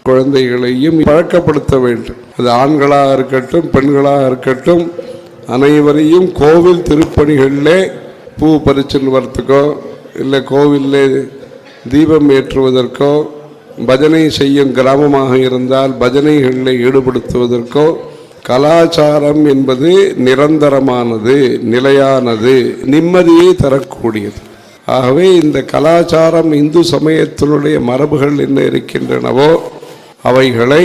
குழந்தைகளையும் பழக்கப்படுத்த வேண்டும். அது ஆண்களாக இருக்கட்டும் பெண்களாக இருக்கட்டும், அனைவரையும் கோவில் திருப்பணிகளிலே பூ பறிச்சுன்னு வரத்துக்கோ இல்லை கோவிலில் தீபம் ஏற்றுவதற்கோ, பஜனை செய்யும் கிராமமாக இருந்தால் பஜனைகளில் ஈடுபடுத்துவதற்கோ, கலாச்சாரம் என்பது நிரந்தரமானது, நிலையானது, நிம்மதியை தரக்கூடியது. ஆகவே இந்த கலாச்சாரம் இந்து சமயத்தினுடைய மரபுகள் என்ன இருக்கின்றனவோ அவைகளை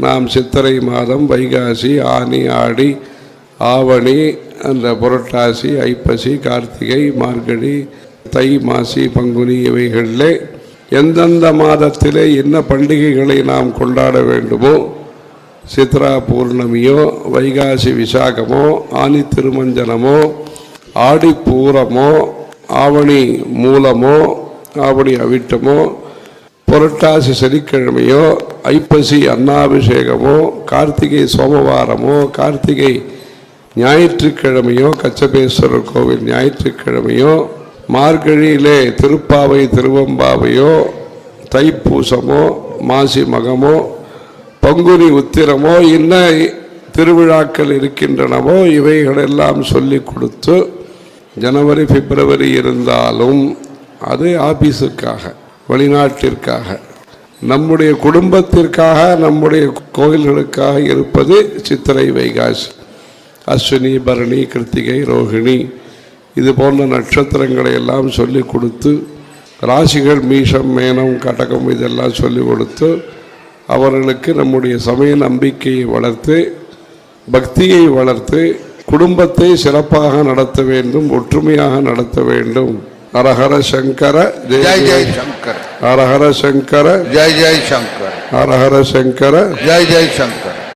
நாம் சித்திரை மாதம், வைகாசி, ஆனி, ஆடி, ஆவணி, அந்த புரட்டாசி, ஐப்பசி, கார்த்திகை, மார்கழி, தை, மாசி, பங்குனி இவைகளிலே எந்தெந்த மாதத்திலே என்ன பண்டிகைகளை நாம் கொண்டாட வேண்டுமோ, சித்ரா பூர்ணமியோ, வைகாசி விசாகமோ, ஆனி திருமஞ்சனமோ, ஆடி பூரமோ, ஆவணி மூலமோ, ஆவணி அவிட்டமோ, புரட்டாசி சனிக்கிழமையோ, ஐப்பசி அன்னாபிஷேகமோ, கார்த்திகை சோமவாரமோ, கார்த்திகை ஞாயிற்றுக்கிழமையோ, கச்சபேஸ்வரர் கோவில் ஞாயிற்றுக்கிழமையோ, மார்கழியிலே திருப்பாவை திருவம்பாவையோ, தைப்பூசமோ, மாசி மகமோ, பங்குனி உத்திரமோ, என்ன திருவிழாக்கள் இருக்கின்றனவோ இவைகளெல்லாம் சொல்லி கொடுத்து, ஜனவரி பிப்ரவரி இருந்தாலும் அது ஆபீஸுக்காக, வெளிநாட்டிற்காக, நம்முடைய குடும்பத்திற்காக, நம்முடைய கோயில்களுக்காக இருப்பது சித்திரை வைகாசி. அஸ்வினி, பரணி, கிருத்திகை, ரோகிணி இது போன்ற நட்சத்திரங்களை எல்லாம் சொல்லி கொடுத்து, ராசிகள் மீஷம், மேனம், கடகம் இதெல்லாம் சொல்லி கொடுத்து அவர்களுக்கு நம்முடைய சமய நம்பிக்கையை வளர்த்து, பக்தியை வளர்த்து, குடும்பத்தை சிறப்பாக நடத்த வேண்டும், ஒற்றுமையாக நடத்த வேண்டும். ஹரஹர சங்கர ஜெய ஜெய சங்கர, ஹரஹர சங்கர ஜெய ஜெய சங்கர, ஹரஹர சங்கர ஜெய ஜெய சங்கர.